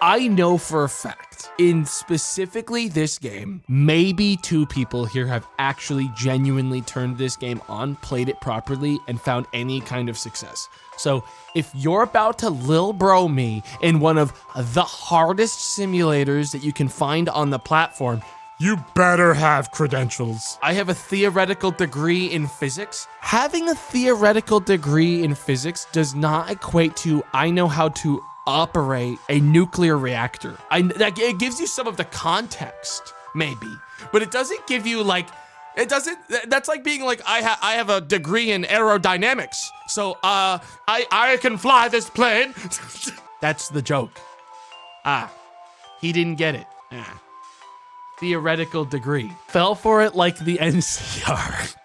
I know for a fact, in specifically this game, maybe 2 people here have actually genuinely turned this game on, played it properly, and found any kind of success. So if you're about to lil bro me in one of the hardest simulators that you can find on the platform, you better have credentials. I have a theoretical degree in physics. Having a theoretical degree in physics does not equate to I know how to operate a nuclear reactor. It gives you some of the context, maybe, but it doesn't give you like, that's like being like, I have a degree in aerodynamics, so I can fly this plane. That's the joke. He didn't get it. Theoretical degree. Fell for it like the NCR.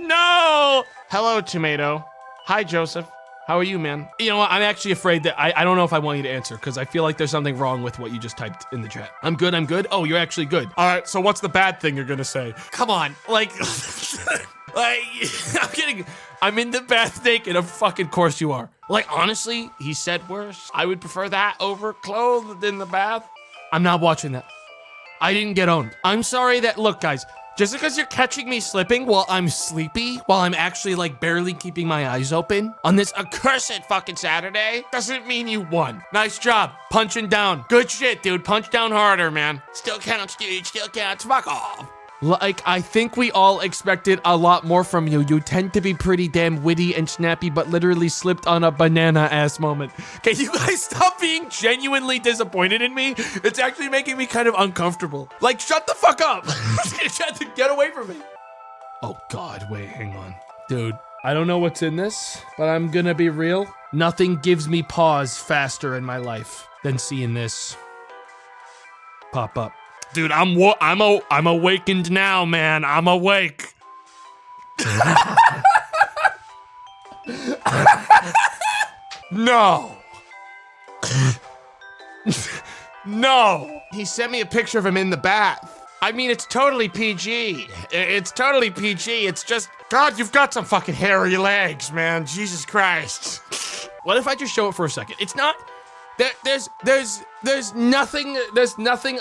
No. Hello, Tomato. Hi, Joseph. How are you, man? You know what? I'm actually afraid that I don't know if I want you to answer because I feel like there's something wrong with what you just typed in the chat. I'm good. Oh, you're actually good. All right, so what's the bad thing you're gonna say? Come on, like, I'm kidding. I'm in the bath naked. Of fucking course you are. Like, honestly, he said worse. I would prefer that over clothed in the bath. I'm not watching that. I didn't get owned. I'm sorry that, look, guys, just because you're catching me slipping while I'm sleepy, while I'm actually like barely keeping my eyes open on this accursed fucking Saturday, doesn't mean you won. Nice job. Punching down. Good shit, dude. Punch down harder, man. Still counts, dude. Still counts. Fuck off. Like, I think we all expected a lot more from you. You tend to be pretty damn witty and snappy, but literally slipped on a banana-ass moment. Can you guys stop being genuinely disappointed in me? It's actually making me kind of uncomfortable. Like, shut the fuck up. Get away from me. Oh, God. Wait, hang on. Dude, I don't know what's in this, but I'm gonna be real. Nothing gives me pause faster in my life than seeing this pop up. Dude, I'm awakened now, man. I'm awake. No. No. He sent me a picture of him in the bath. I mean, it's totally PG. It's totally PG. It's just, God, you've got some fucking hairy legs, man. Jesus Christ. What if I just show it for a second? It's not... There's nothing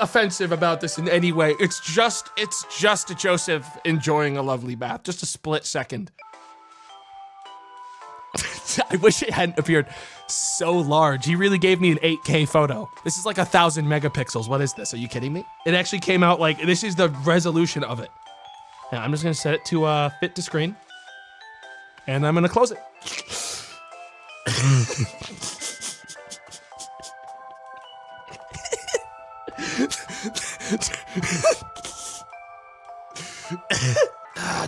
offensive about this in any way. It's just a Joseph enjoying a lovely bath. Just a split second. I wish it hadn't appeared so large. He really gave me an 8K photo. This is like 1,000 megapixels. What is this? Are you kidding me? It actually came out like, this is the resolution of it. Now I'm just gonna set it to fit to screen. And I'm gonna close it.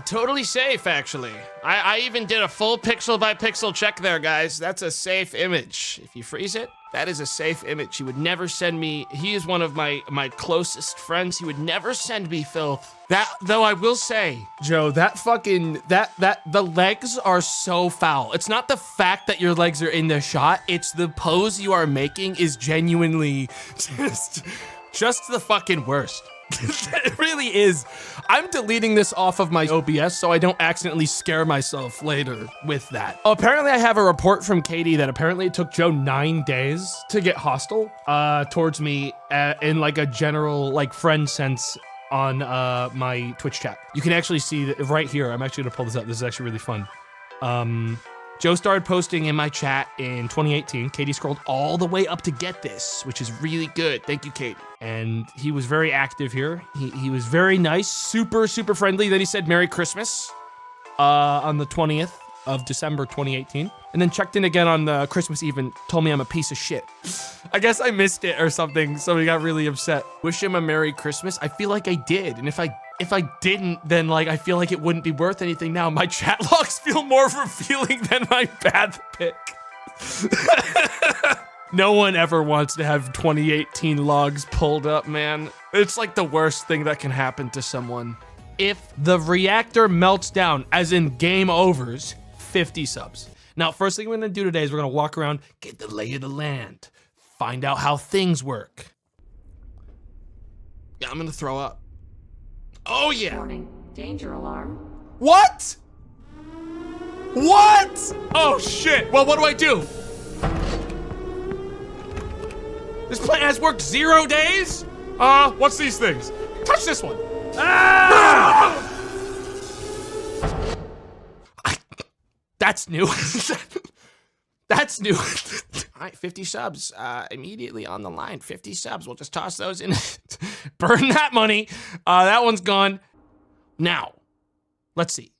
Totally safe, actually. I even did a full pixel by pixel check there, guys. That's a safe image. If you freeze it, that is a safe image. He would never send me, he is one of my closest friends. He would never send me filth. That, though I will say, Joe, that fucking, the legs are so foul. It's not the fact that your legs are in the shot. It's the pose you are making is genuinely just the fucking worst. It really is. I'm deleting this off of my OBS so I don't accidentally scare myself later with that. Oh, apparently I have a report from Katie that apparently it took Joe 9 days to get hostile towards me in like a general like friend sense on my Twitch chat. You can actually see that right here. I'm actually gonna pull this up. This is actually really fun. Joe started posting in my chat in 2018. Katie scrolled all the way up to get this, which is really good. Thank you, Katie. And he was very active here. He was very nice, super friendly. Then he said Merry Christmas on the 20th of December 2018. And then checked in again on the Christmas Eve and told me I'm a piece of shit. I guess I missed it or something, so he got really upset. Wish him a Merry Christmas. I feel like I did. And if I didn't, then like I feel like it wouldn't be worth anything now. My chat logs feel more revealing than my bath pic. No one ever wants to have 2018 logs pulled up, man. It's like the worst thing that can happen to someone. If the reactor melts down, as in game overs, 50 subs. Now, first thing we're gonna do today is we're gonna walk around, get the lay of the land, find out how things work. Yeah, I'm gonna throw up. Oh yeah. Warning, danger alarm. What? What? Oh shit. Well, what do I do? This plant has worked 0 days? What's these things? Touch this one. Ah! That's new. That's new. All right, 50 subs immediately on the line. 50 subs. We'll just toss those in. Burn that money. That one's gone. Now, let's see.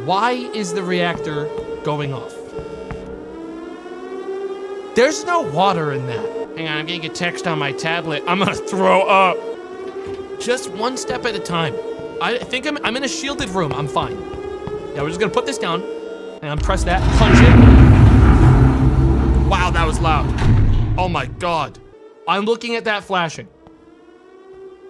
Why is the reactor going off? There's no water in that. Hang on, I'm getting a text on my tablet. I'm gonna throw up. Just one step at a time. I think I'm in a shielded room. I'm fine. Yeah, we're just gonna put this down. And press that, punch it. Wow, that was loud. Oh my God. I'm looking at that flashing.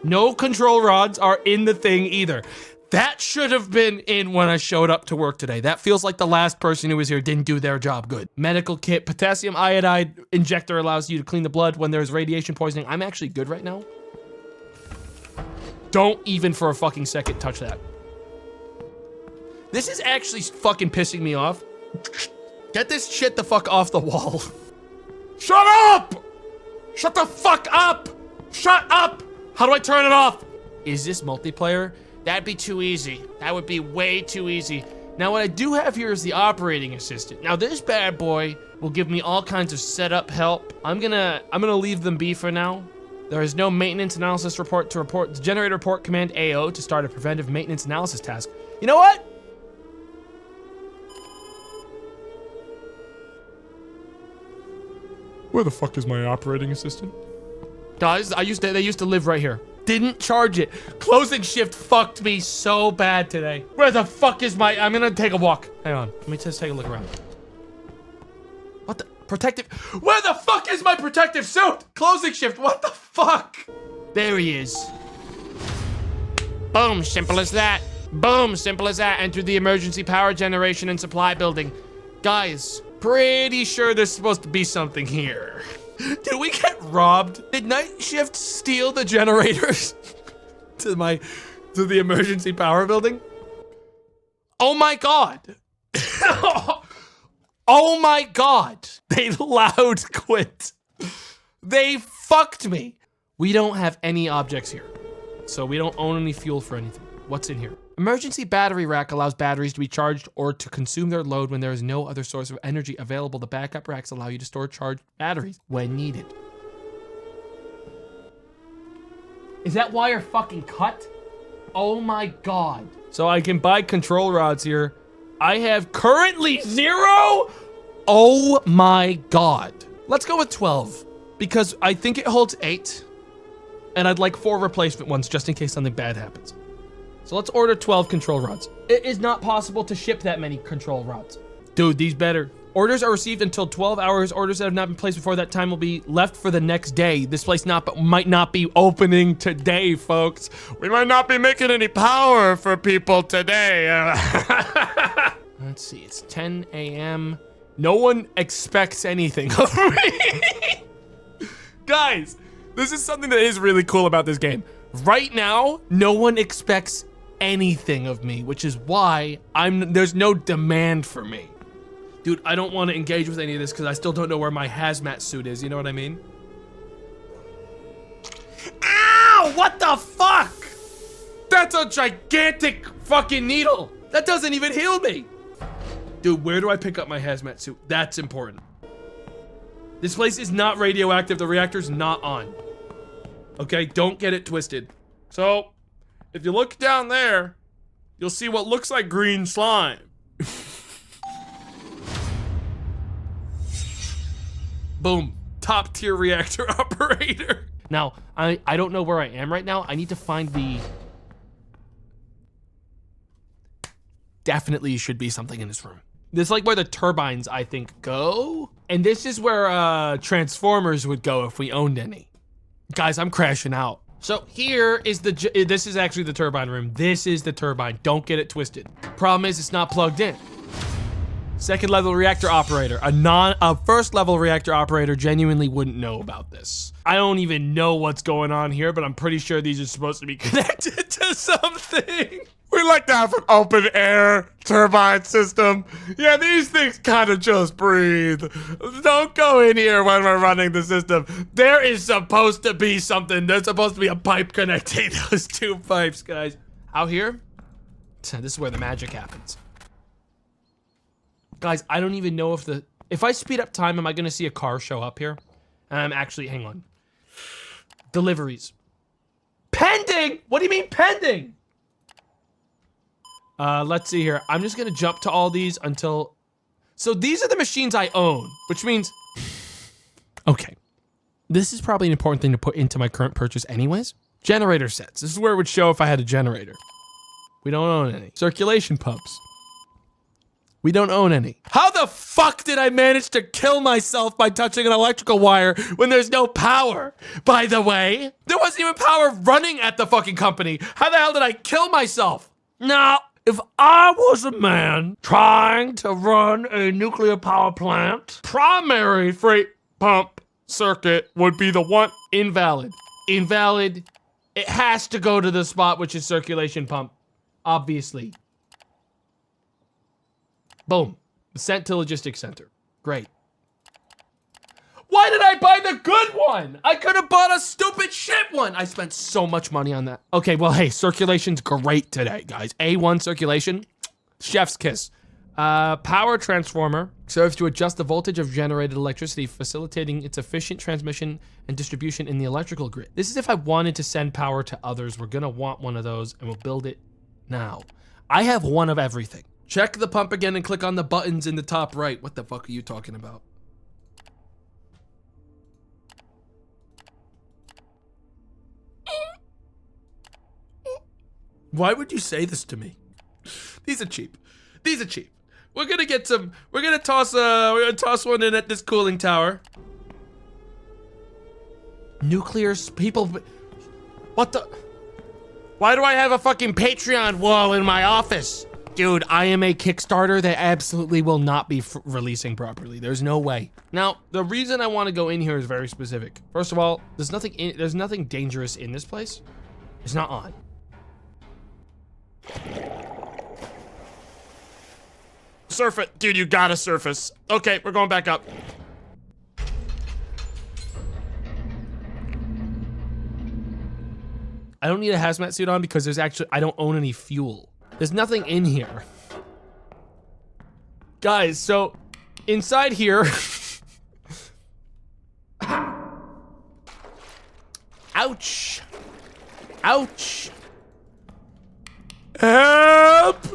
No control rods are in the thing either. That should have been in when I showed up to work today. That feels like the last person who was here didn't do their job good. Medical kit, potassium iodide injector allows you to clean the blood when there's radiation poisoning. I'm actually good right now. Don't even for a fucking second touch that. This is actually fucking pissing me off. Get this shit the fuck off the wall. Shut up! Shut the fuck up! Shut up! How do I turn it off? Is this multiplayer? That'd be too easy. That would be way too easy. Now what I do have here is the operating assistant. Now this bad boy will give me all kinds of setup help. I'm gonna leave them be for now. There is no maintenance analysis report to report. Generate a report command AO to start a preventive maintenance analysis task. You know what? Where the fuck is my operating assistant? Guys, they used to live right here. Didn't charge it. Closing shift fucked me so bad today. Where the fuck is I'm gonna take a walk. Hang on, let me just take a look around. What the, protective, where the fuck is my protective suit? Closing shift, what the fuck? There he is. Boom, simple as that. Boom, simple as that. Enter the emergency power generation and supply building. Guys, pretty sure there's supposed to be something here. Did we get robbed? Did night shift steal the generators to the emergency power building? Oh my God. Oh my God. They loud quit. They fucked me. We don't have any objects here, so we don't own any fuel for anything. What's in here? Emergency battery rack allows batteries to be charged or to consume their load when there is no other source of energy available. The backup racks allow you to store charged batteries when needed. Is that wire fucking cut? Oh my God. So I can buy control rods here. I have currently 0? Oh my God. Let's go with 12 because I think it holds 8 and I'd like 4 replacement ones just in case something bad happens. So let's order 12 control rods. It is not possible to ship that many control rods. Dude, these better. Orders are received until 12 hours. Orders that have not been placed before that time will be left for the next day. This place might not be opening today, folks. We might not be making any power for people today. Let's see, it's 10 a.m. No one expects anything of me. Guys, this is something that is really cool about this game. Right now, no one expects anything of me, which is why there's no demand for me. Dude, I don't want to engage with any of this because I still don't know where my hazmat suit is, you know what I mean? Ow! What the fuck? That's a gigantic fucking needle. That doesn't even heal me. Dude, where do I pick up my hazmat suit? That's important. This place is not radioactive. The reactor's not on. Okay, don't get it twisted. So, if you look down there, you'll see what looks like green slime. Boom, top tier reactor operator. Now, I don't know where I am right now. I need to find the... Definitely should be something in this room. This is like where the turbines, I think, go. And this is where transformers would go if we owned any. Guys, I'm crashing out. So here is this is actually the turbine room. This is the turbine. Don't get it twisted. Problem is, it's not plugged in. Second level reactor operator. A first level reactor operator genuinely wouldn't know about this. I don't even know what's going on here, but I'm pretty sure these are supposed to be connected to something. We like to have an open air turbine system. Yeah, these things kind of just breathe. Don't go in here when we're running the system. There is supposed to be something. There's supposed to be a pipe connecting those two pipes, guys. Out here, this is where the magic happens. Guys, I don't even know if I speed up time, am I gonna see a car show up here? Actually, hang on. Deliveries. Pending? What do you mean pending? Let's see here. I'm just gonna jump to all these until... So these are the machines I own, which means... Okay. This is probably an important thing to put into my current purchase anyways. Generator sets. This is where it would show if I had a generator. We don't own any. Circulation pumps. We don't own any. How the fuck did I manage to kill myself by touching an electrical wire when there's no power? By the way, there wasn't even power running at the fucking company. How the hell did I kill myself? Now, if I was a man trying to run a nuclear power plant, primary freight pump circuit would be the one. Invalid. Invalid. It has to go to the spot which is circulation pump. Obviously. Boom. Sent to logistics center. Great. Why did I buy the good one? I could have bought a stupid shit one. I spent so much money on that. Okay, well, hey, circulation's great today, guys. A1 circulation, chef's kiss. Power transformer serves to adjust the voltage of generated electricity, facilitating its efficient transmission and distribution in the electrical grid. This is if I wanted to send power to others. We're gonna want one of those, and we'll build it now. I have one of everything. Check the pump again and click on the buttons in the top right. What the fuck are you talking about? Why would you say this to me? These are cheap. These are cheap. We're gonna get some, we're gonna toss one in at this cooling tower. Nuclear people, what the? Why do I have a fucking Patreon wall in my office? Dude, I am a Kickstarter that absolutely will not be releasing properly. There's no way. Now, the reason I want to go in here is very specific. First of all, there's nothing dangerous in this place. It's not on. Surf it. Dude, you gotta surface. Okay, we're going back up. I don't need a hazmat suit on because I don't own any fuel. There's nothing in here. Guys, so inside here. Ouch. Ouch. Help!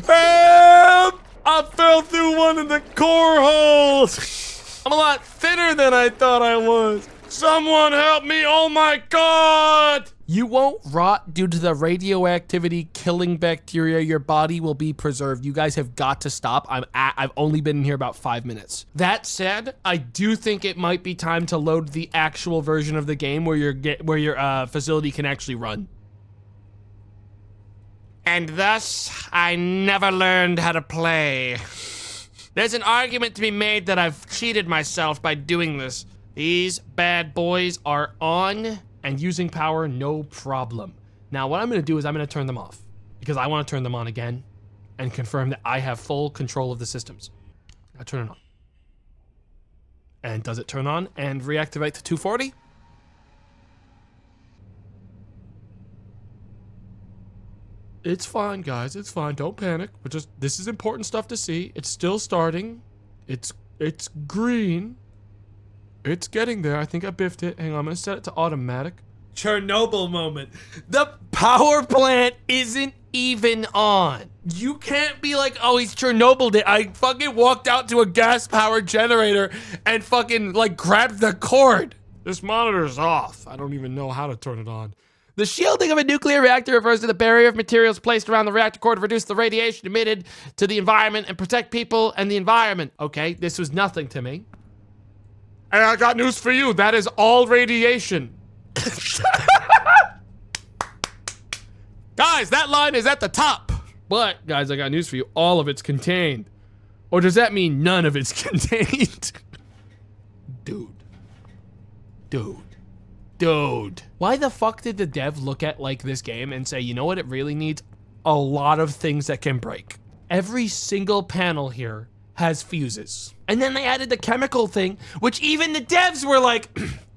Help! I fell through one of the core holes. I'm a lot thinner than I thought I was. Someone help me, oh my God! You won't rot due to the radioactivity killing bacteria. Your body will be preserved. You guys have got to stop. I've only been in here about 5 minutes. That said, I do think it might be time to load the actual version of the game where your facility can actually run. And thus, I never learned how to play. There's an argument to be made that I've cheated myself by doing this. These bad boys are on and using power, no problem. Now, what I'm gonna do is I'm gonna turn them off because I wanna turn them on again and confirm that I have full control of the systems. Now turn it on. And does it turn on and reactivate to 240? It's fine, guys, it's fine, don't panic. This is important stuff to see. It's still starting. It's green. It's getting there. I think I biffed it. Hang on, I'm gonna set it to automatic. Chernobyl moment. The power plant isn't even on. You can't be like, oh, he's Chernobyl it. I fucking walked out to a gas powered generator and fucking like grabbed the cord. This monitor's off. I don't even know how to turn it on. The shielding of a nuclear reactor refers to the barrier of materials placed around the reactor core to reduce the radiation emitted to the environment and protect people and the environment. Okay, this was nothing to me. And I got news for you. That is all radiation. Guys, that line is at the top. But, guys, I got news for you. All of it's contained. Or does that mean none of it's contained? Dude. Why the fuck did the dev look at, like, this game and say, you know what it really needs? a lot of things that can break. Every single panel here has fuses. And then they added the chemical thing, which even the devs were like,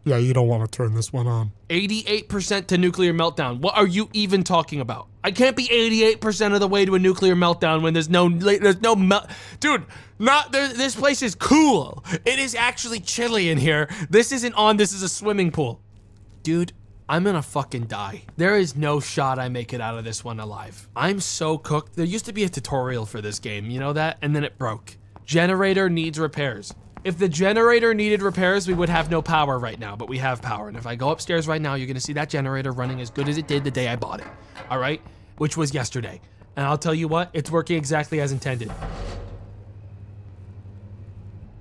yeah, you don't want to turn this one on. 88% to nuclear meltdown. What are you even talking about? I can't be 88% of the way to a nuclear meltdown when there's no dude, this place is cool. It is actually chilly in here. This isn't on, this is a swimming pool. Dude, I'm gonna fucking die. There is no shot I make it out of this one alive. I'm so cooked. There used to be a tutorial for this game, you know that? And then it broke. Generator needs repairs. If the generator needed repairs, we would have no power right now, but we have power. And if I go upstairs right now, you're gonna see that generator running as good as it did the day I bought it, all right? Which was yesterday. And I'll tell you what, it's working exactly as intended.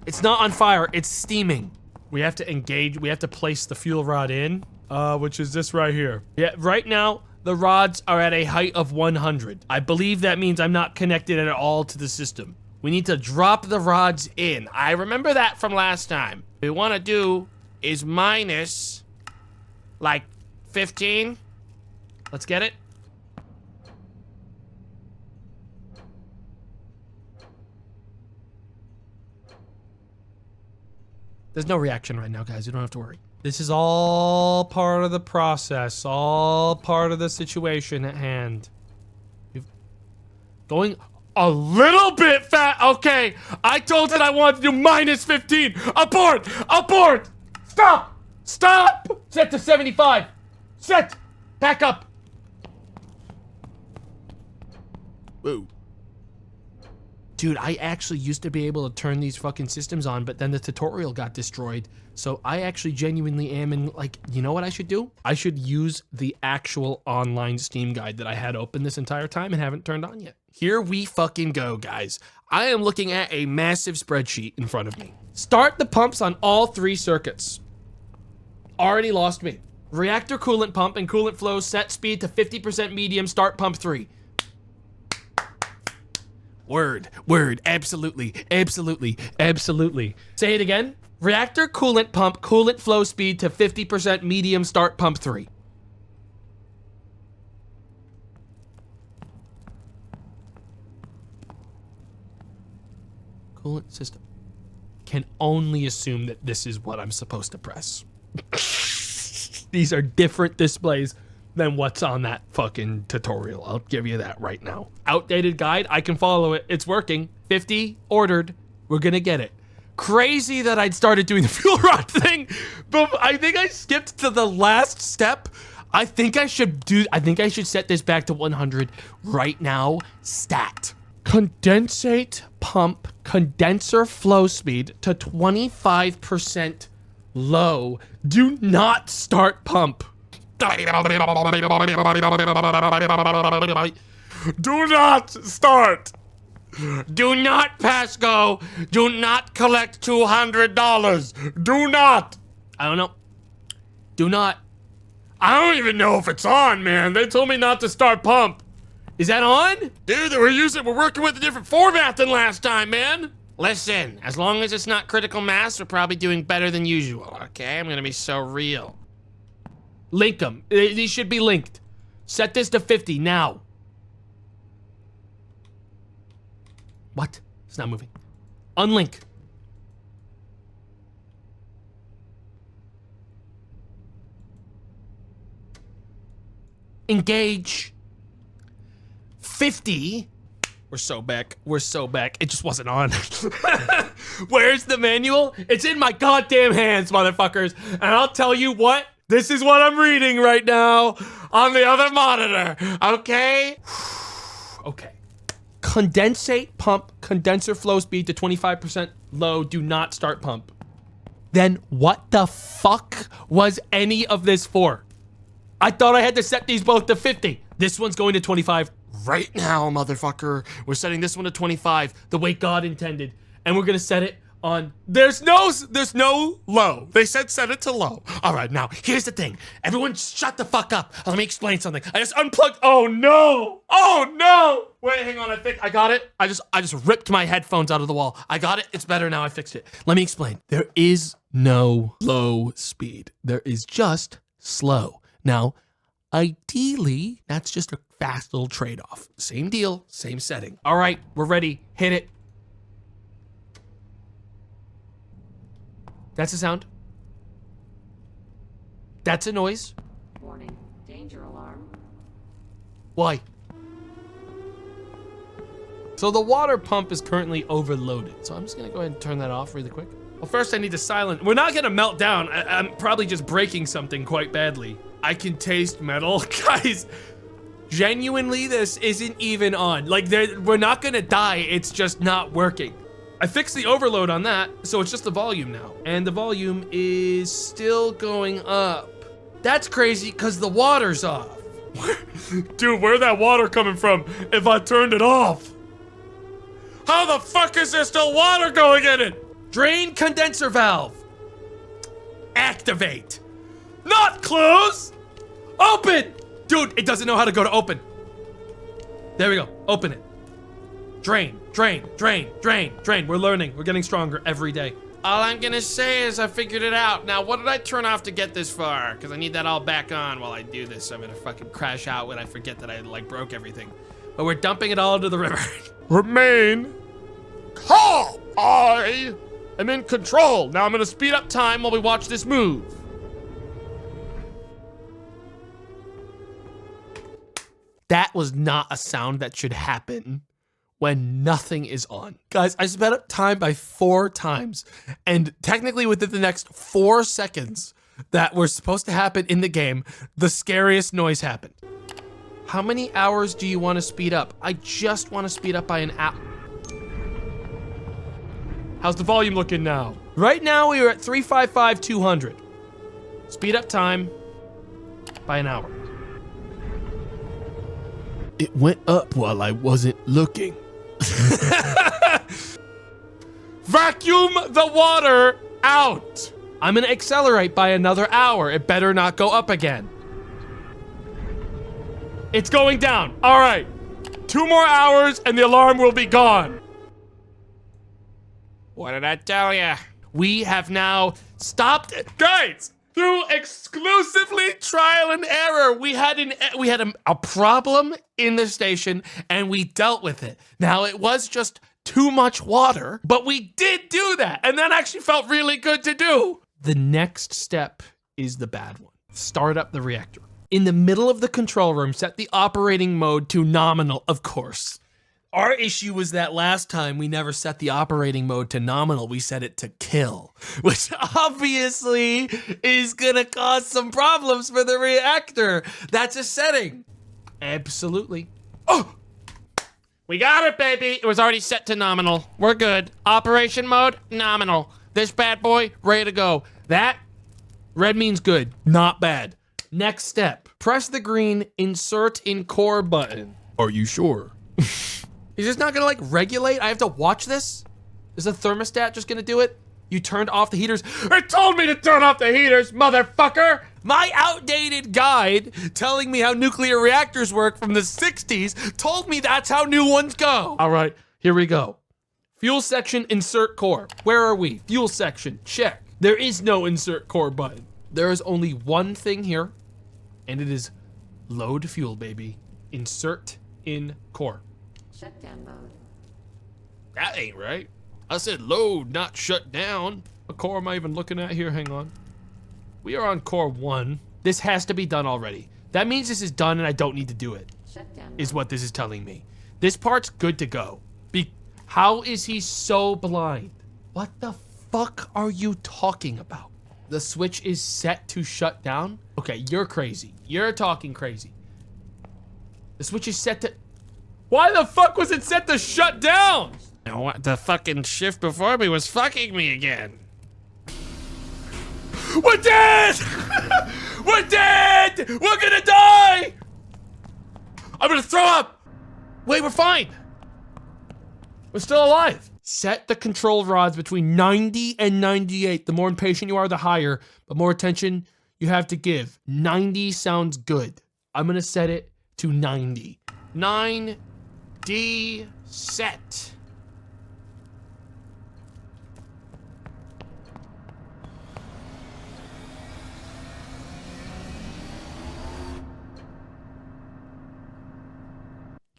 It's not on fire, it's steaming. We have to engage, we have to place the fuel rod in, which is this right here. Yeah, right now, the rods are at a height of 100. I believe that means I'm not connected at all to the system. We need to drop the rods in. I remember that from last time. What we want to do is minus, like, 15. Let's get it. There's no reaction right now, guys. You don't have to worry. This is all part of the process, all part of the situation at hand. Going a little bit fat. Okay, I told it I wanted to do minus 15. Abort! Abort! Stop! Stop! Set to 75. Set! Back up. Whoa. Dude, I actually used to be able to turn these fucking systems on, but then the tutorial got destroyed. So I actually genuinely am in, like, you know what I should do? I should use the actual online Steam guide that I had open this entire time and haven't turned on yet. Here we fucking go, guys. I am looking at a massive spreadsheet in front of me. Start the pumps on all 3 circuits. Already lost me. Reactor coolant pump and coolant flow set speed to 50% medium, start pump 3. Word, absolutely, absolutely, absolutely. Say it again. Reactor coolant pump, coolant flow speed to 50% medium, start pump 3. Coolant system. Can only assume that this is what I'm supposed to press. These are different displays than what's on that fucking tutorial. I'll give you that right now. Outdated guide, I can follow it. It's working. 50 ordered. We're gonna get it. Crazy that I'd started doing the fuel rod thing, but I think I skipped to the last step. I think I should set this back to 100 right now. Stat. Condensate pump condenser flow speed to 25% low. Do not start pump. Do not start. Do not pass go. Do not collect $200. Do not. I don't know. Do not. I don't even know if it's on, man. They told me not to start pump. Is that on? Dude, we're working with a different format than last time, man. Listen, as long as it's not critical mass, we're probably doing better than usual, okay? I'm gonna be so real. Link them. These should be linked. Set this to 50 now. What? It's not moving. Unlink. Engage. 50. We're so back. We're so back. It just wasn't on. Where's the manual? It's in my goddamn hands, motherfuckers. And I'll tell you what. This is what I'm reading right now on the other monitor. Okay? Okay. Condensate pump condenser flow speed to 25% low. Do not start pump. Then what the fuck was any of this for? I thought I had to set these both to 50. This one's going to 25 right now, motherfucker. We're setting this one to 25 the way God intended. And we're gonna set it on, there's no low. They said set it to low. All right, now, here's the thing. Everyone shut the fuck up. Let me explain something. I just unplugged, oh no. Oh no. Wait, hang on, I got it. I just ripped my headphones out of the wall. I got it, it's better now, I fixed it. Let me explain. There is no low speed. There is just slow. Now, ideally, that's just a fast little trade-off. Same deal, same setting. All right, we're ready. Hit it. That's a sound. That's a noise. Warning, danger alarm. Why? So the water pump is currently overloaded. So I'm just gonna go ahead and turn that off really quick. Well, first I need to silence. We're not gonna melt down. I'm probably just breaking something quite badly. I can taste metal. Guys, genuinely, this isn't even on. Like, we're not gonna die. It's just not working. I fixed the overload on that, so it's just the volume now. And the volume is still going up. That's crazy, because the water's off. Dude, where'd that water coming from if I turned it off? How the fuck is there still water going in it? Drain condenser valve. Activate. Not close. Open! Dude, it doesn't know how to go to open. There we go, open it. Drain, drain, drain, drain, drain. We're learning, we're getting stronger every day. All I'm gonna say is I figured it out. Now, what did I turn off to get this far? Because I need that all back on while I do this. So I'm gonna fucking crash out when I forget that I like broke everything. But we're dumping it all into the river. Remain calm. I am in control. Now I'm gonna speed up time while we watch this move. That was not a sound that should happen when nothing is on. Guys, I sped up time by 4 times, and technically within the next 4 seconds that were supposed to happen in the game, the scariest noise happened. How many hours do you want to speed up? I just want to speed up by an hour. How's the volume looking now? Right now we are at 355,200. Speed up time by an hour. It went up while I wasn't looking. Vacuum the water out. I'm gonna accelerate by another hour. It better not go up again. It's going down. All right. 2 more hours and the alarm will be gone. What did I tell ya? We have now stopped it. Guys, through exclusively Trial and error. We had a problem in the station and we dealt with it. Now it was just too much water, but we did do that. And that actually felt really good to do. The next step is the bad one. Start up the reactor. In the middle of the control room, set the operating mode to nominal, of course. Our issue was that last time we never set the operating mode to nominal, we set it to kill, which obviously is gonna cause some problems for the reactor. That's a setting. Absolutely. Oh, we got it, baby. It was already set to nominal. We're good. Operation mode, nominal. This bad boy, ready to go. That, red means good, not bad. Next step, press the green insert in core button. Are you sure? Is this not gonna like regulate? I have to watch this? Is the thermostat just gonna do it? You turned off the heaters. It told me to turn off the heaters, motherfucker! My outdated guide telling me how nuclear reactors work from the 60s told me that's how new ones go. All right, here we go. Fuel section, insert core. Where are we? Fuel section, check. There is no insert core button. There is only one thing here, and it is load fuel, baby. Insert in core. Shutdown mode. That ain't right. I said load, not shut down. What core am I even looking at here? Hang on. We are on core 1. This has to be done already. That means this is done and I don't need to do it, Shutdown is what this is telling me. This part's good to go. How is he so blind? What the fuck are you talking about? The switch is set to shut down? Okay, you're crazy. You're talking crazy. The switch is set to... Why the fuck was it set to shut down? What, the fucking shift before me was fucking me again. We're dead! We're dead! We're gonna die! I'm gonna throw up! Wait, we're fine. We're still alive. Set the control rods between 90 and 98. The more impatient you are, the higher, but more attention you have to give. 90 sounds good. I'm gonna set it to 90. 9D set.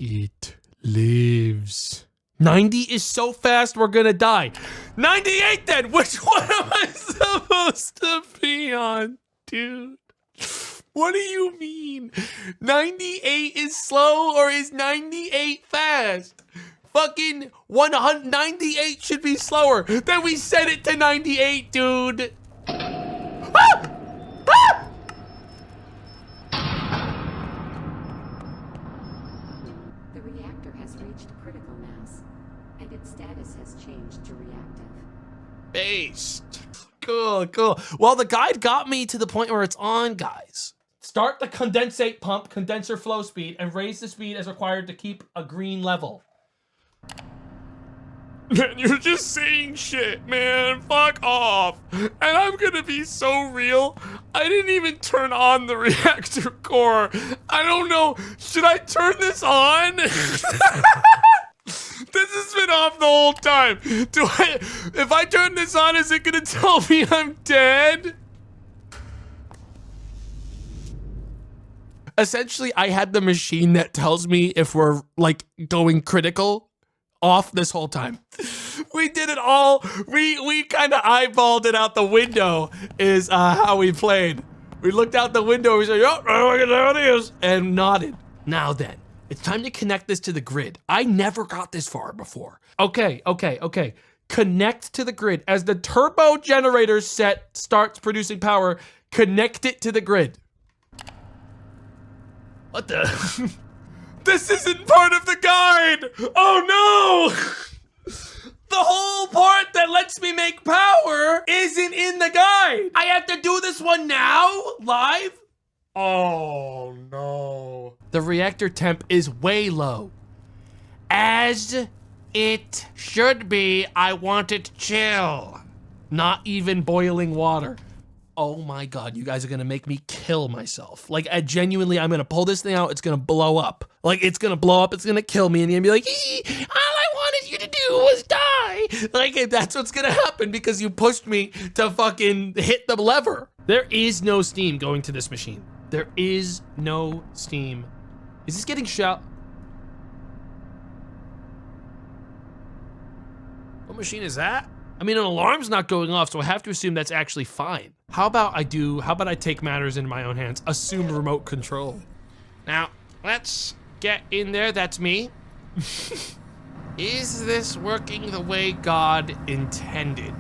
It lives. 90 is so fast, we're gonna die. 98 then! Which one am I supposed to be on, dude? What do you mean? 98 is slow or is 98 fast? Fucking 198 should be slower. Then we set it to 98, dude. Ah! Ah! The reactor has reached critical mass, and its status has changed to reactive. Based. Cool, cool. Well, the guide got me to the point where it's on, guys. Start the condensate pump, condenser flow speed, and raise the speed as required to keep a green level. Man, you're just saying shit, man. Fuck off. And I'm gonna be so real. I didn't even turn on the reactor core. I don't know. Should I turn this on? This has been off the whole time. If I turn this on, is it gonna tell me I'm dead? Essentially, I had the machine that tells me if we're like going critical off this whole time. We did it all. We kind of eyeballed it out the window is how we played. We looked out the window, we said, "Yup, there it is," and nodded. Now then, it's time to connect this to the grid. I never got this far before. Okay. Connect to the grid. As the turbo generator set starts producing power, connect it to the grid. What the? This isn't part of the guide! Oh no! The whole part that lets me make power isn't in the guide! I have to do this one now? Live? Oh no. The reactor temp is way low. As it should be. I want it chill. Not even boiling water. Oh my God, you guys are gonna make me kill myself. Like, genuinely, I'm gonna pull this thing out, it's gonna blow up. Like, it's gonna blow up, it's gonna kill me, and you're gonna be like, all I wanted you to do was die. Like, that's what's gonna happen because you pushed me to fucking hit the lever. There is no steam going to this machine. There is no steam. Is this getting shot? What machine is that? I mean, an alarm's not going off, so I have to assume that's actually fine. How about I take matters into my own hands? Assume remote control. Now, let's get in there. That's me. Is this working the way God intended?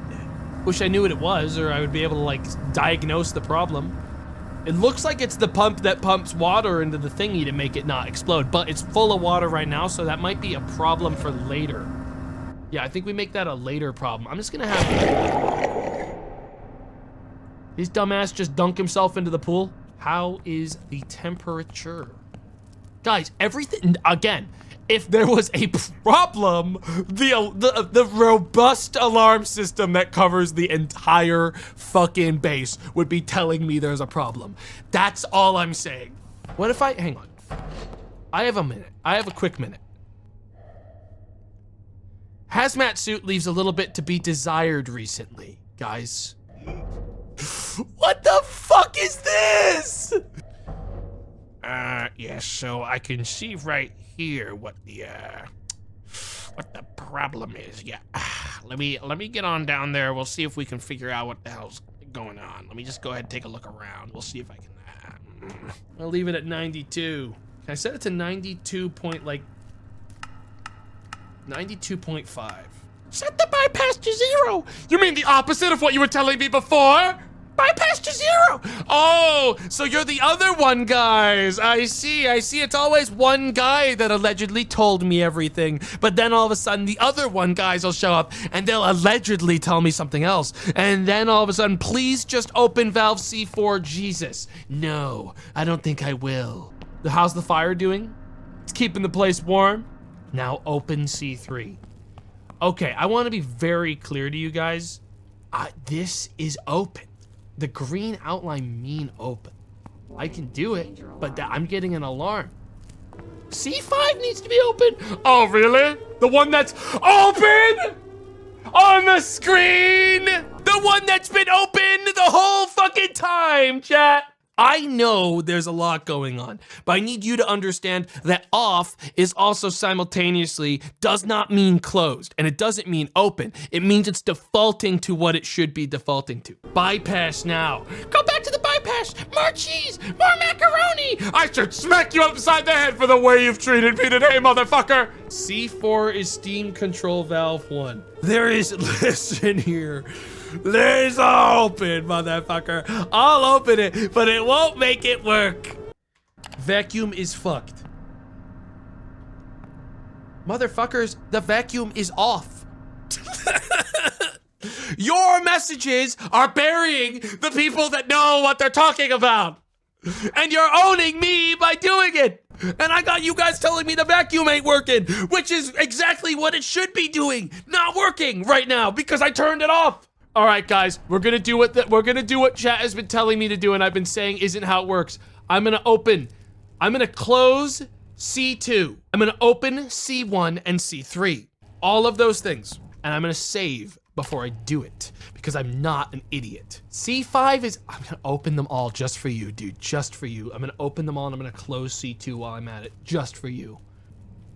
Wish I knew what it was, or I would be able to, like, diagnose the problem. It looks like it's the pump that pumps water into the thingy to make it not explode, but it's full of water right now, so that might be a problem for later. Yeah, I think we make that a later problem. I'm just gonna have his dumbass just dunk himself into the pool. How is the temperature? Guys, everything, again, if there was a problem, the robust alarm system that covers the entire fucking base would be telling me there's a problem. That's all I'm saying. What if hang on. I have a minute. I have a quick minute. Hazmat suit leaves a little bit to be desired recently, guys. What the fuck is this? Yes, so I can see right here what the problem is. Yeah, let me get on down there. We'll see if we can figure out what the hell's going on. Let me just go ahead and take a look around. We'll see if I can, I'll leave it at 92. Can I set it to 92.5. Set the bypass to 0. You mean the opposite of what you were telling me before? Bypass to 0. Oh, so you're the other one, guys. I see. It's always one guy that allegedly told me everything. But then all of a sudden, the other one guys will show up and they'll allegedly tell me something else. And then all of a sudden, please just open valve C4, Jesus. No, I don't think I will. How's the fire doing? It's keeping the place warm. Now open C3. Okay, I want to be very clear to you guys. This is open. The green outline mean open. I can do it, but I'm getting an alarm. C5 needs to be open. Oh, really? The one that's open on the screen? The one that's been open the whole fucking time, chat. I know there's a lot going on, but I need you to understand that off is also simultaneously does not mean closed, and it doesn't mean open. It means it's defaulting to what it should be defaulting to. Bypass now. Go back to the bypass. More cheese, more macaroni. I should smack you upside the head for the way you've treated me today, motherfucker! C4 is steam control valve 1. There is, listen here. There's open, motherfucker. I'll open it, but it won't make it work. Vacuum is fucked. Motherfuckers, the vacuum is off. Your messages are burying the people that know what they're talking about. And you're owning me by doing it. And I got you guys telling me the vacuum ain't working, which is exactly what it should be doing. Not working right now because I turned it off. All right, guys, we're gonna do what chat has been telling me to do, and I've been saying isn't how it works. I'm gonna close C2. I'm gonna open C1 and C3. All of those things. And I'm gonna save before I do it because I'm not an idiot. C5 is, I'm gonna open them all just for you, dude, just for you. I'm gonna open them all and I'm gonna close C2 while I'm at it, just for you.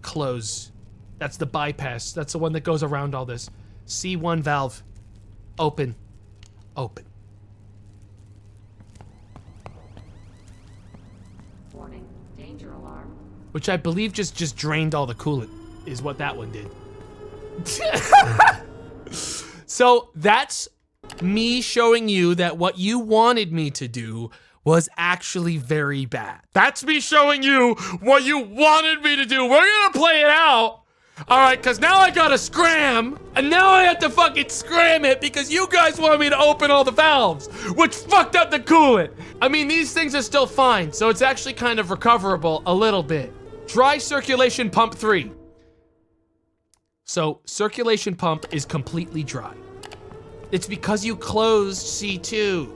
Close. That's the bypass. That's the one that goes around all this. C1 valve. Open. Open. Warning, danger alarm. Which I believe just drained all the coolant, is what that one did. So that's me showing you that what you wanted me to do was actually very bad. That's me showing you what you wanted me to do. We're gonna play it out. All right, because now I gotta scram, And now I have to fucking scram it because you guys want me to open all the valves, which fucked up the coolant. I mean, these things are still fine, so it's actually kind of recoverable a little bit. Dry circulation pump 3. So circulation pump is completely dry. It's because you closed C2.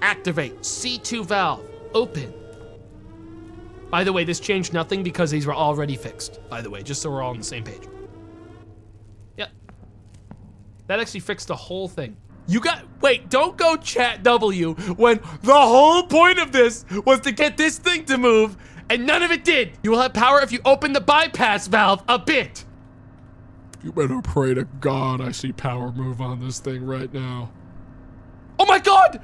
Activate C2 valve, open. By the way, this changed nothing because these were already fixed, by the way, just so we're all on the same page. Yep. That actually fixed the whole thing. Wait, don't go chat W when the whole point of this was to get this thing to move and none of it did. You will have power if you open the bypass valve a bit. You better pray to God I see power move on this thing right now. Oh my God!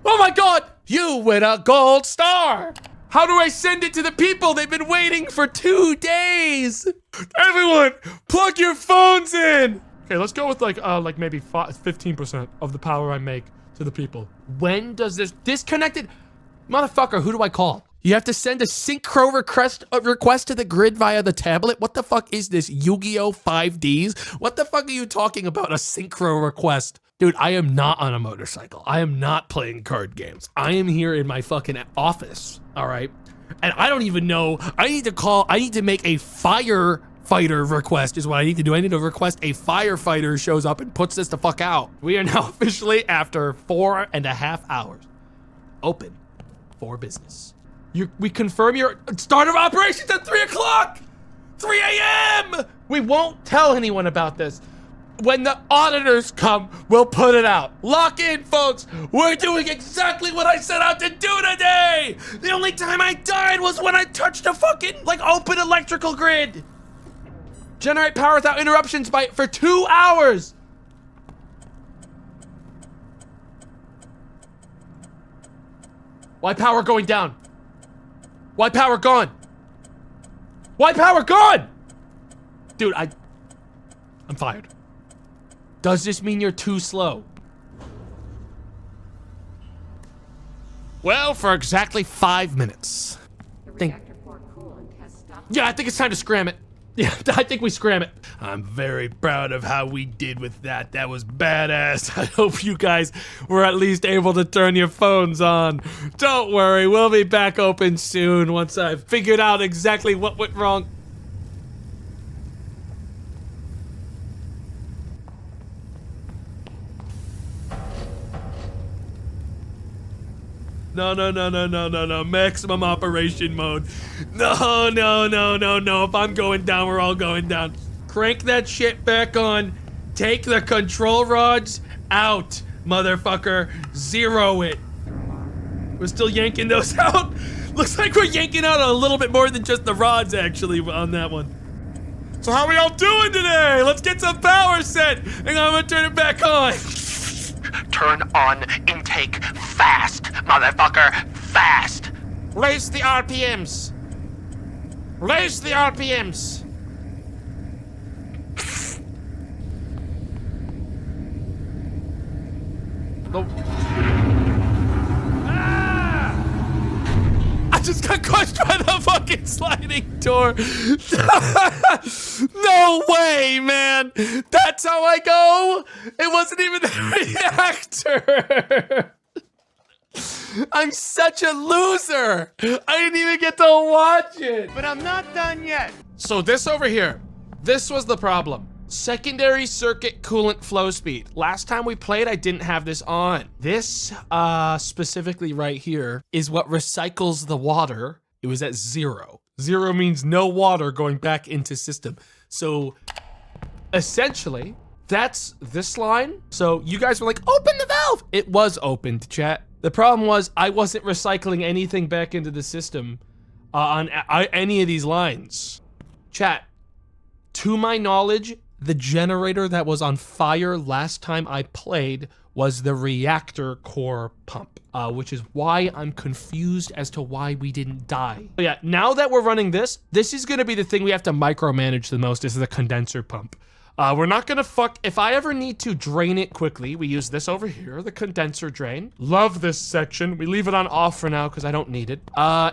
Oh my God! You win a gold star! How do I send it to the people? They've been waiting for 2 days. Everyone, plug your phones in. Okay, let's go with like maybe 15% of the power I make to the people. When does this disconnected? Motherfucker, who do I call? You have to send a synchro request to the grid via the tablet? What the fuck is this, Yu-Gi-Oh 5Ds? What the fuck are you talking about, a synchro request? Dude, I am not on a motorcycle. I am not playing card games. I am here in my fucking office, all right? And I don't even know, I need to make a firefighter request is what I need to do. I need to request a firefighter shows up and puts this the fuck out. We are now officially after 4.5 hours. Open for business. We confirm your start of operations at 3 o'clock! 3 a.m. We won't tell anyone about this. When the auditors come, we'll put it out. Lock in, folks. We're doing exactly what I set out to do today. The only time I died was when I touched a fucking, open electrical grid. Generate power without interruptions for 2 hours. Why power going down? Why power gone? Why power gone? Dude, I'm fired. Does this mean you're too slow? Well, for exactly 5 minutes. The reactor core coolant has stopped. Yeah, I think it's time to scram it. Yeah, I think we scram it. I'm very proud of how we did with that. That was badass. I hope you guys were at least able to turn your phones on. Don't worry, we'll be back open soon once I've figured out exactly what went wrong. No. Maximum operation mode. No. If I'm going down, we're all going down. Crank that shit back on. Take the control rods out, motherfucker. Zero it. We're still yanking those out. Looks like we're yanking out a little bit more than just the rods, actually, on that one. So how we all doing today? Let's get some power set. Hang on, I'm gonna turn it back on. Turn on intake fast, motherfucker, fast. Raise the RPMs. Raise the RPMs. I just got crushed by the fucking sliding door. No way, man. That's how I go? It wasn't even the reactor. I'm such a loser. I didn't even get to watch it. But I'm not done yet. So this over here, this was the problem. Secondary circuit coolant flow speed. Last time we played, I didn't have this on. This, specifically right here, is what recycles the water. It was at 0. 0 means no water going back into system. So, essentially, that's this line. So you guys were like, open the valve. It was opened, chat. The problem was I wasn't recycling anything back into the system on any of these lines. Chat, to my knowledge, the generator that was on fire last time I played was the reactor core pump, which is why I'm confused as to why we didn't die. But yeah, now that we're running this is gonna be the thing we have to micromanage the most, is the condenser pump. We're not gonna if I ever need to drain it quickly, we use this over here, the condenser drain. Love this section. We leave it on off for now because I don't need it.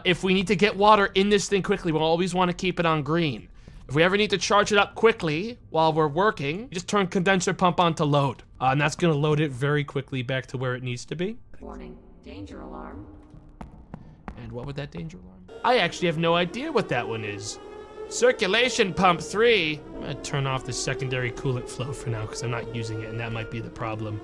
If we need to get water in this thing quickly, we'll always wanna keep it on green. If we ever need to charge it up quickly while we're working, just turn condenser pump on to load. And that's gonna load it very quickly back to where it needs to be. Warning, danger alarm. And what would that danger alarm? I actually have no idea what that one is. Circulation pump 3. I'm gonna turn off the secondary coolant flow for now because I'm not using it and that might be the problem.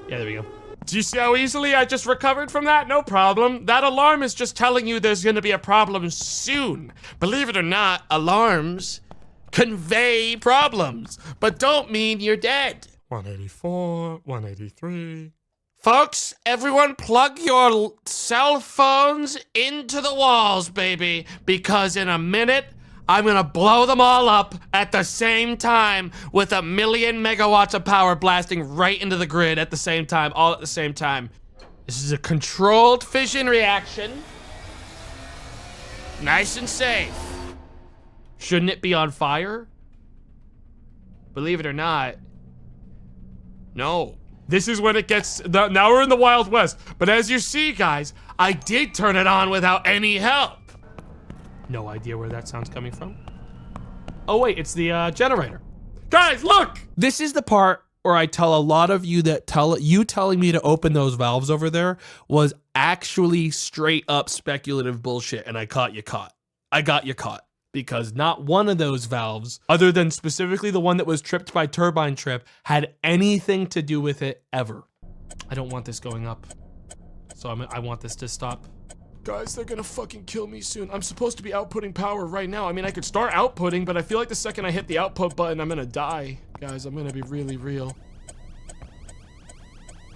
Yeah, there we go. Do you see how easily I just recovered from that? No problem. That alarm is just telling you there's gonna be a problem soon. Believe it or not, alarms convey problems, but don't mean you're dead. 184, 183. Folks, everyone plug your cell phones into the walls, baby, because in a minute, I'm gonna blow them all up at the same time with 1,000,000 megawatts of power blasting right into the grid at the same time, all at the same time. This is a controlled fission reaction. Nice and safe. Shouldn't it be on fire? Believe it or not, no. This is when it gets, now we're in the Wild West, but as you see, guys, I did turn it on without any help. No idea where that sound's coming from. Oh wait, it's the generator. Guys, look! This is the part where I tell a lot of you that telling me to open those valves over there was actually straight up speculative bullshit, and I got you caught. Because not one of those valves, other than specifically the one that was tripped by turbine trip, had anything to do with it ever. I don't want this going up. So I want this to stop. Guys, they're gonna fucking kill me soon. I'm supposed to be outputting power right now. I mean, I could start outputting, but I feel like the second I hit the output button, I'm gonna die. Guys, I'm gonna be really real.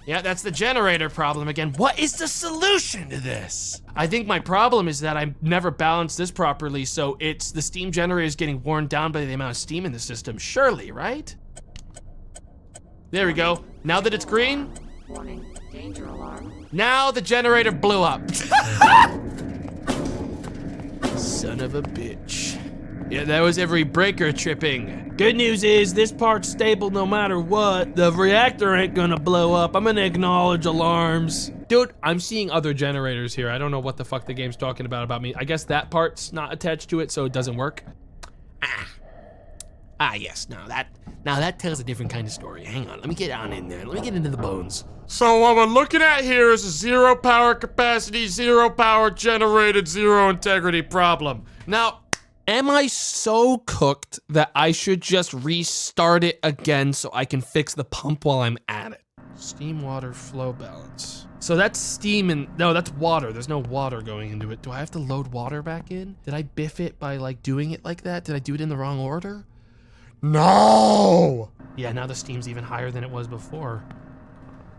Yeah, that's the generator problem again. What is the solution to this? I think my problem is that I never balanced this properly, so it's the steam generator is getting worn down by the amount of steam in the system. Surely, right? There we go. Now that it's green. Warning, danger alarm. Now the generator blew up. Son of a bitch. Yeah, that was every breaker tripping. Good news is this part's stable no matter what. The reactor ain't gonna blow up. I'm gonna acknowledge alarms. Dude, I'm seeing other generators here. I don't know what the fuck the game's talking about me. I guess that part's not attached to it, so it doesn't work. Yes, now that tells a different kind of story. Hang on, let me get on in there. Let me get into the bones. So what we're looking at here is a 0 power capacity, 0 power generated, 0 integrity problem. Now, am I so cooked that I should just restart it again so I can fix the pump while I'm at it? Steam water flow balance. So that's steam and, no, that's water. There's no water going into it. Do I have to load water back in? Did I biff it by like doing it like that? Did I do it in the wrong order? No! Yeah, now the steam's even higher than it was before.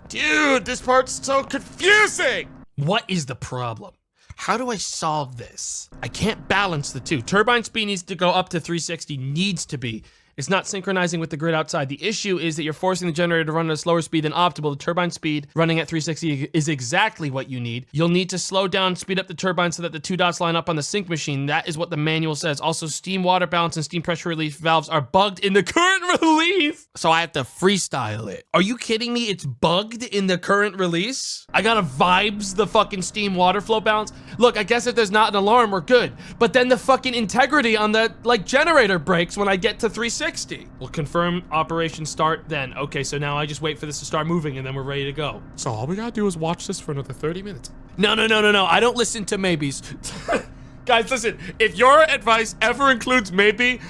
Dude, this part's so confusing! What is the problem? How do I solve this? I can't balance the two. Turbine speed needs to go up to 360, needs to be. It's not synchronizing with the grid outside. The issue is that you're forcing the generator to run at a slower speed than optimal. The turbine speed running at 360 is exactly what you need. You'll need to slow down, speed up the turbine so that the 2 dots line up on the sync machine. That is what the manual says. Also, steam water balance and steam pressure relief valves are bugged in the current release. So I have to freestyle it. Are you kidding me? It's bugged in the current release? I gotta vibes the fucking steam water flow balance. Look, I guess if there's not an alarm, we're good. But then the fucking integrity on the generator breaks when I get to 360. We'll confirm operation start then. Okay, so now I just wait for this to start moving and then we're ready to go. So all we gotta do is watch this for another 30 minutes. No. I don't listen to maybes. Guys, listen, if your advice ever includes maybe,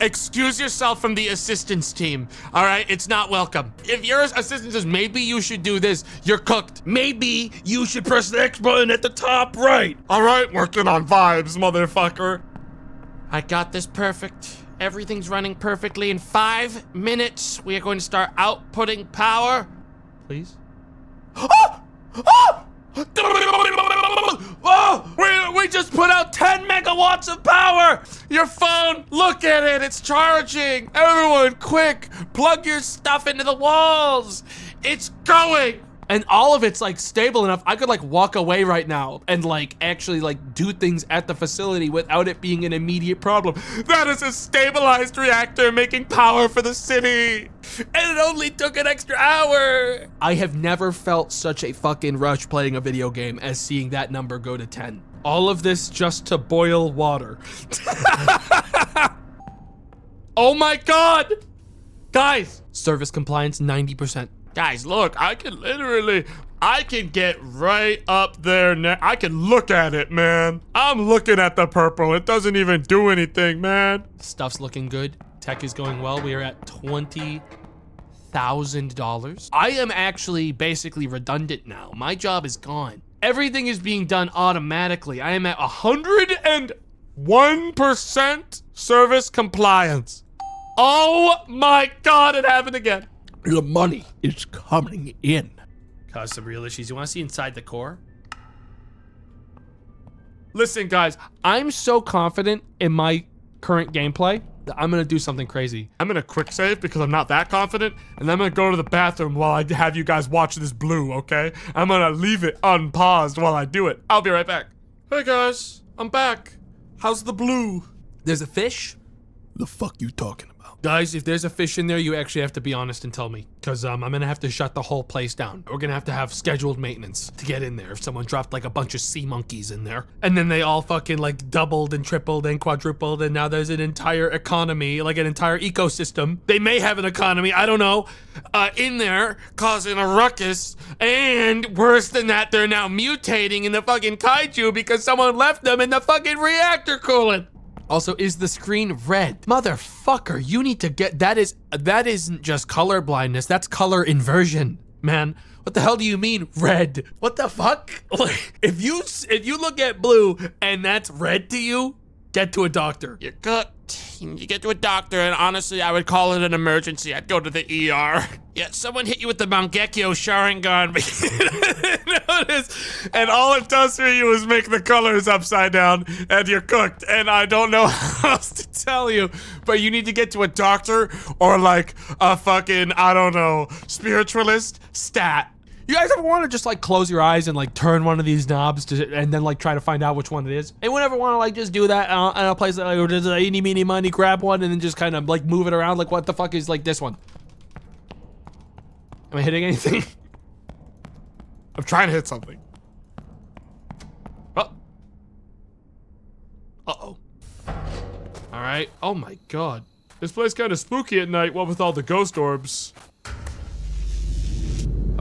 excuse yourself from the assistance team, all right? It's not welcome. If your assistant says, maybe you should do this, you're cooked. Maybe you should press the X button at the top right. All right, working on vibes, motherfucker. I got this perfect. Everything's running perfectly. In 5 minutes, we are going to start outputting power. Please. We just put out 10 megawatts of power. Your phone, look at it, it's charging. Everyone, quick, plug your stuff into the walls. It's going. And all of it's like stable enough. I could like walk away right now and like actually like do things at the facility without it being an immediate problem. That is a stabilized reactor making power for the city. And it only took an extra hour. I have never felt such a fucking rush playing a video game as seeing that number go to 10. All of this just to boil water. Oh my God. Guys, service compliance 90%. Guys, look, I can get right up there. I can look at it, man. I'm looking at the purple. It doesn't even do anything, man. Stuff's looking good. Tech is going well. We are at $20,000. I am actually basically redundant now. My job is gone. Everything is being done automatically. I am at 101% service compliance. Oh my God, it happened again. The money is coming in. Cause some real issues. You want to see inside the core? Listen, guys, I'm so confident in my current gameplay that I'm gonna do something crazy. I'm gonna quick save because I'm not that confident, and I'm gonna go to the bathroom while I have you guys watch this blue, okay? I'm gonna leave it unpaused while I do it. I'll be right back. Hey guys, I'm back. How's the blue? There's a fish? The fuck you talking about? Guys, if there's a fish in there, you actually have to be honest and tell me. Because I'm going to have to shut the whole place down. We're going to have scheduled maintenance to get in there. If someone dropped like a bunch of sea monkeys in there. And then they all fucking like doubled and tripled and quadrupled. And now there's an entire economy, like an entire ecosystem. They may have an economy, I don't know, in there causing a ruckus. And worse than that, they're now mutating in the fucking kaiju because someone left them in the fucking reactor coolant. Also, is the screen red? Motherfucker, you need to get, that isn't just color blindness, that's color inversion, man. What the hell do you mean red? What the fuck? If you look at blue and that's red to you, get to a doctor. You're cooked. You get to a doctor, and honestly, I would call it an emergency. I'd go to the ER. Yeah, someone hit you with the Mangekyo Sharingan, but you didn't notice. And all it does for you is make the colors upside down, and you're cooked. And I don't know how else to tell you, but you need to get to a doctor or like a fucking, I don't know, spiritualist stat. You guys ever want to just like close your eyes and like turn one of these knobs and then like try to find out which one it is? Anyone ever want to like just do that in a place that like just eeny meeny miny grab one and then just kind of like move it around? Like what the fuck is like this one? Am I hitting anything? I'm trying to hit something. Oh. Uh-oh. All right. Oh my God. This place kind of spooky at night, what with all the ghost orbs.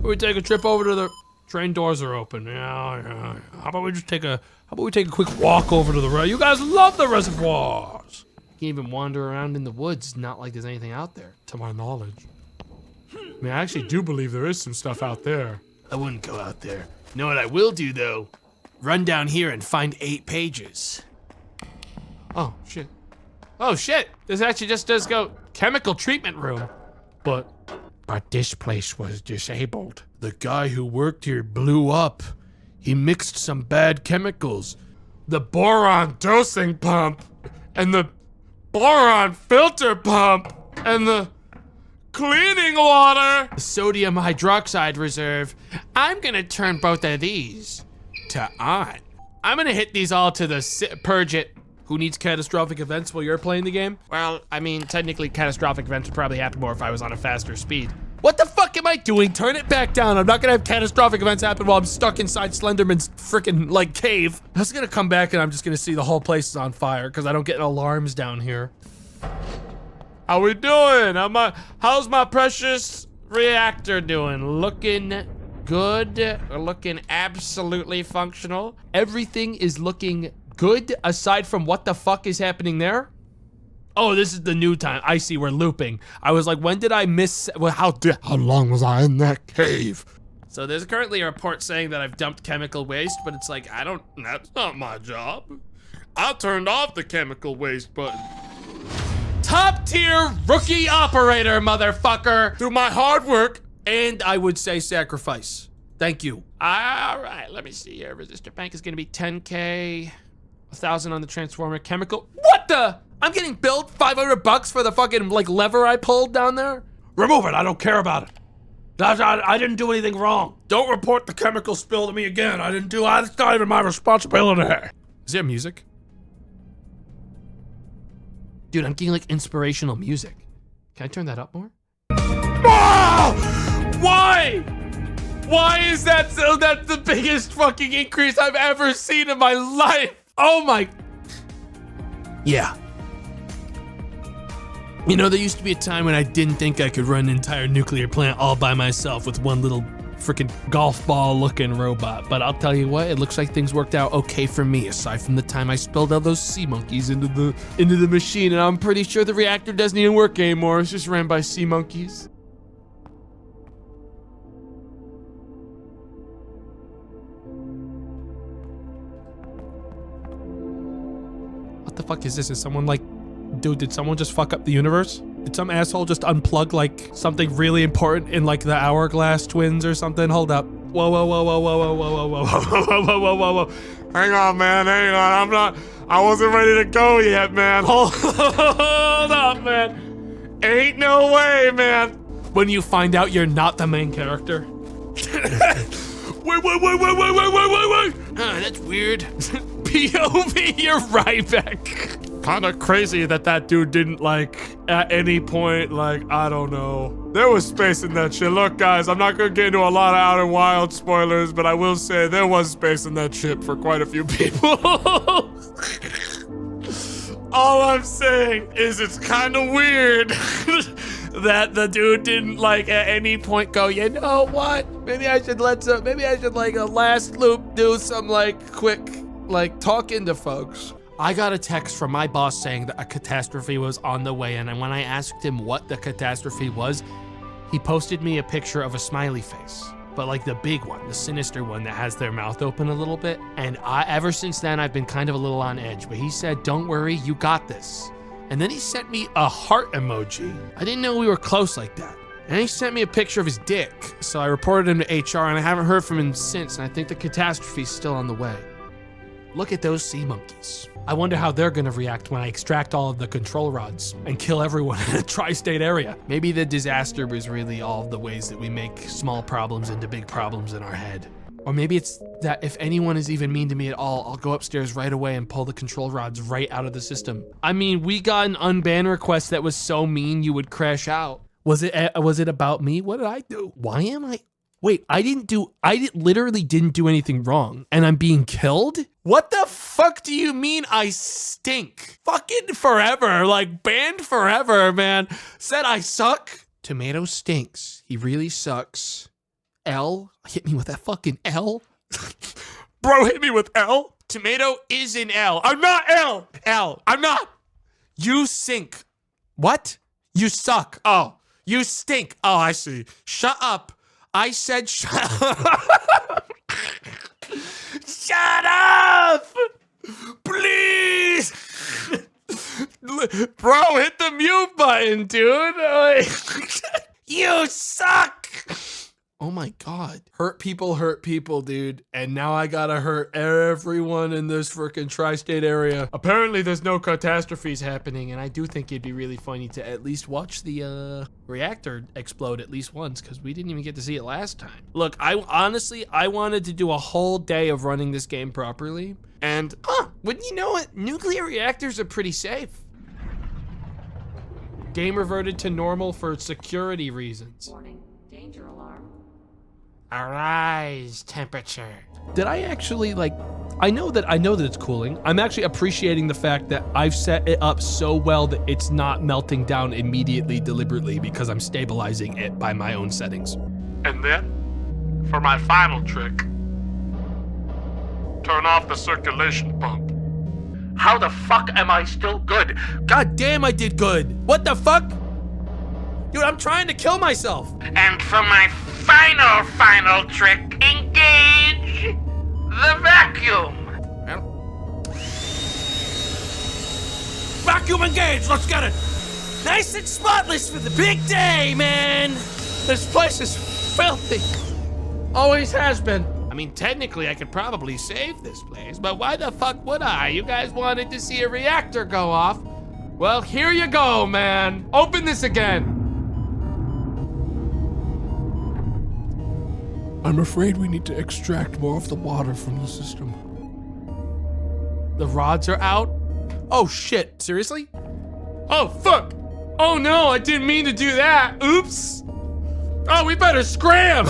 We take a trip over to the train doors are open. Yeah. How about we take a quick walk over to the you guys love the reservoirs. You can even wander around in the woods, not like there's anything out there. To my knowledge. I mean, I actually do believe there is some stuff out there. I wouldn't go out there. You know what I will do though? Run down here and find 8 pages. Oh shit. Oh shit. This actually just does go chemical treatment room. But this place was disabled. The guy who worked here blew up. He mixed some bad chemicals. The boron dosing pump, and the boron filter pump, and the cleaning water. Sodium hydroxide reserve. I'm gonna turn both of these to on. I'm gonna hit these all to the purge it. Who needs catastrophic events while you're playing the game? Well, I mean, technically catastrophic events would probably happen more if I was on a faster speed. What the fuck am I doing? Turn it back down. I'm not gonna have catastrophic events happen while I'm stuck inside Slenderman's freaking like cave. I was gonna come back and I'm just gonna see the whole place is on fire because I don't get alarms down here. How we doing? How's my precious reactor doing? Looking good? Or looking absolutely functional? Everything is looking good aside from what the fuck is happening there. Oh, this is the new time. I see, we're looping. I was like, when did I miss, well, how long was I in that cave? So there's currently a report saying that I've dumped chemical waste, but it's like, that's not my job. I turned off the chemical waste button. Top tier rookie operator, motherfucker. Through my hard work, And I would say sacrifice. Thank you. All right, let me see here. Resistor bank is gonna be 10K, 1,000 on the transformer. Chemical, What the? I'm getting billed $500 for the fucking like lever I pulled down there? Remove it, I don't care about it. I didn't do anything wrong. Don't report the chemical spill to me again. It's not even my responsibility. Is there music? Dude, I'm getting like inspirational music. Can I turn that up more? why? Why is that so? That's the biggest fucking increase I've ever seen in my life. Oh my. Yeah. You know, there used to be a time when I didn't think I could run an entire nuclear plant all by myself with one little freaking golf ball looking robot. But I'll tell you what, it looks like things worked out okay for me, aside from the time I spilled all those sea monkeys into the machine, and I'm pretty sure the reactor doesn't even work anymore. It's just ran by sea monkeys. What the fuck is this? Is someone like, dude, did someone just fuck up the universe? Did some asshole just unplug like something really important in like the Hourglass twins or something? Hold up. Whoa, whoa, whoa, whoa, whoa, whoa, whoa, whoa, whoa, whoa, whoa, whoa, whoa, whoa. Hang on, man, hang on. I wasn't ready to go yet, man. Hold up, man. Ain't no way, man. When you find out you're not the main character. Wait. oh, that's weird. POV, you're right back. Kind of crazy that dude didn't, like, at any point, like, I don't know. There was space in that shit. Look, guys, I'm not gonna get into a lot of Outer Wild spoilers, but I will say there was space in that ship for quite a few people. All I'm saying is it's kind of weird that the dude didn't, like, at any point go, you know what? Maybe I should like a last loop do some, like, quick, like, talking to folks. I got a text from my boss saying that a catastrophe was on the way in, and when I asked him what the catastrophe was, he posted me a picture of a smiley face, but like the big one, the sinister one that has their mouth open a little bit. And ever since then, I've been kind of a little on edge, but he said, don't worry, you got this. And then he sent me a heart emoji. I didn't know we were close like that. And he sent me a picture of his dick, so I reported him to HR, and I haven't heard from him since, and I think the catastrophe's still on the way. Look at those sea monkeys. I wonder how they're gonna react when I extract all of the control rods and kill everyone in the tri-state area. Maybe the disaster was really all of the ways that we make small problems into big problems in our head. Or maybe it's that if anyone is even mean to me at all, I'll go upstairs right away and pull the control rods right out of the system. I mean, we got an unban request that was so mean you would crash out. Was it about me? What did I do? Why am I? Wait, I literally didn't do anything wrong, and I'm being killed? What the fuck do you mean I stink? Fucking forever, like banned forever, man. Said I suck? Tomato stinks. He really sucks. L? Hit me with that fucking L? Bro, hit me with L. Tomato is an L. I'm not L. L. I'm not. You sink. What? You suck. Oh, You stink. Oh, I see. Shut up. I said shut up. Shut up! Please! Bro, hit the mute button, dude. You suck! Oh my God. Hurt people, dude. And now I gotta hurt everyone in this freaking tri-state area. Apparently there's no catastrophes happening, and I do think it'd be really funny to at least watch the reactor explode at least once, because we didn't even get to see it last time. Look, I wanted to do a whole day of running this game properly, and wouldn't you know it, nuclear reactors are pretty safe. Game reverted to normal for security reasons. Warning, danger alarm. Arise, temperature. Did I actually I know that it's cooling. I'm actually appreciating the fact that I've set it up so well that it's not melting down immediately deliberately because I'm stabilizing it by my own settings. And then, for my final trick, turn off the circulation pump. How the fuck am I still good? God damn, I did good. What the fuck? Dude, I'm trying to kill myself. And for my final trick, engage the vacuum. Vacuum engaged, let's get it. Nice and spotless for the big day, man. This place is filthy. Always has been. I mean, technically, I could probably save this place, but why the fuck would I? You guys wanted to see a reactor go off. Well, here you go, man. Open this again. I'm afraid we need to extract more of the water from the system. The rods are out? Oh shit, seriously? Oh fuck! Oh no, I didn't mean to do that. Oops. Oh, we better scram!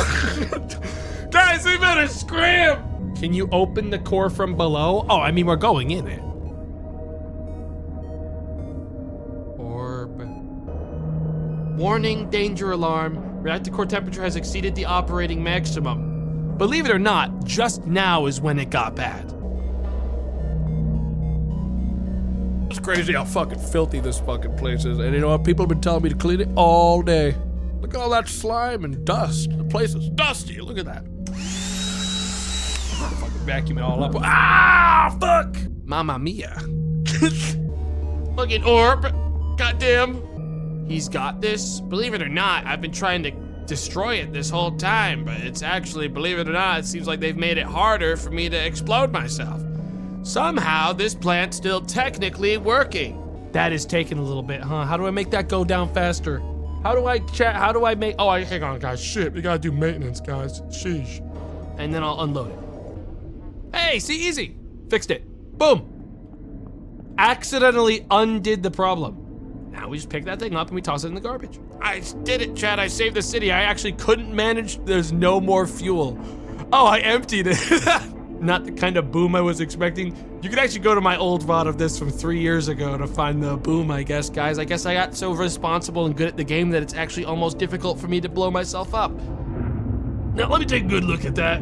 Guys, we better scram! Can you open the core from below? Oh, I mean, we're going in it. Orb. Warning, danger alarm. Reactor core temperature has exceeded the operating maximum. Believe it or not, just now is when it got bad. It's crazy how fucking filthy this fucking place is. And you know what? People have been telling me to clean it all day. Look at all that slime and dust. The place is dusty. Look at that. Fucking vacuum it all up. Ah, fuck! Mamma mia. Fucking orb. Goddamn. He's got this. Believe it or not, I've been trying to destroy it this whole time, but it's actually, believe it or not, it seems like they've made it harder for me to explode myself. Somehow, this plant's still technically working. That is taking a little bit, huh? How do I make that go down faster? How do I make, hang on, guys. Shit, we gotta do maintenance, guys. Sheesh. And then I'll unload it. Hey, see, easy. Fixed it. Boom. Accidentally undid the problem. Now we just pick that thing up and we toss it in the garbage. I did it, Chad. I saved the city. I actually couldn't manage, there's no more fuel. Oh, I emptied it. Not the kind of boom I was expecting. You could actually go to my old VOD of this from 3 years ago to find the boom, I guess, guys. I guess I got so responsible and good at the game that it's actually almost difficult for me to blow myself up. Now, let me take a good look at that.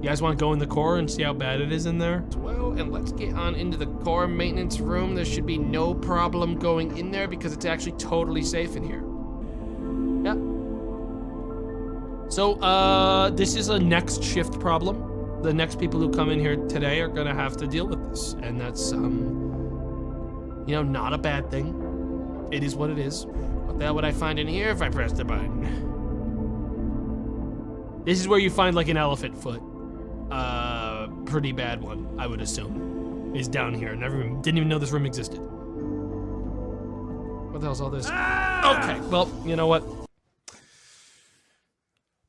You guys want to go in the core and see how bad it is in there? Well, and let's get on into the core maintenance room. There should be no problem going in there because it's actually totally safe in here. Yeah. So, this is a next shift problem. The next people who come in here today are gonna have to deal with this. And that's, you know, not a bad thing. It is what it is. What the hell would I find in here if I pressed the button? This is where you find like an elephant foot. Pretty bad one, I would assume, is down here. Didn't even know this room existed. What the hell's all this? Okay, well, you know what?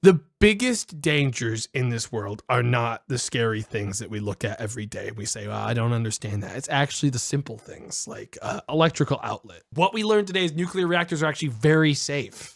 The biggest dangers in this world are not the scary things that we look at every day. We say, well, I don't understand that. It's actually the simple things like electrical outlet. What we learned today is nuclear reactors are actually very safe.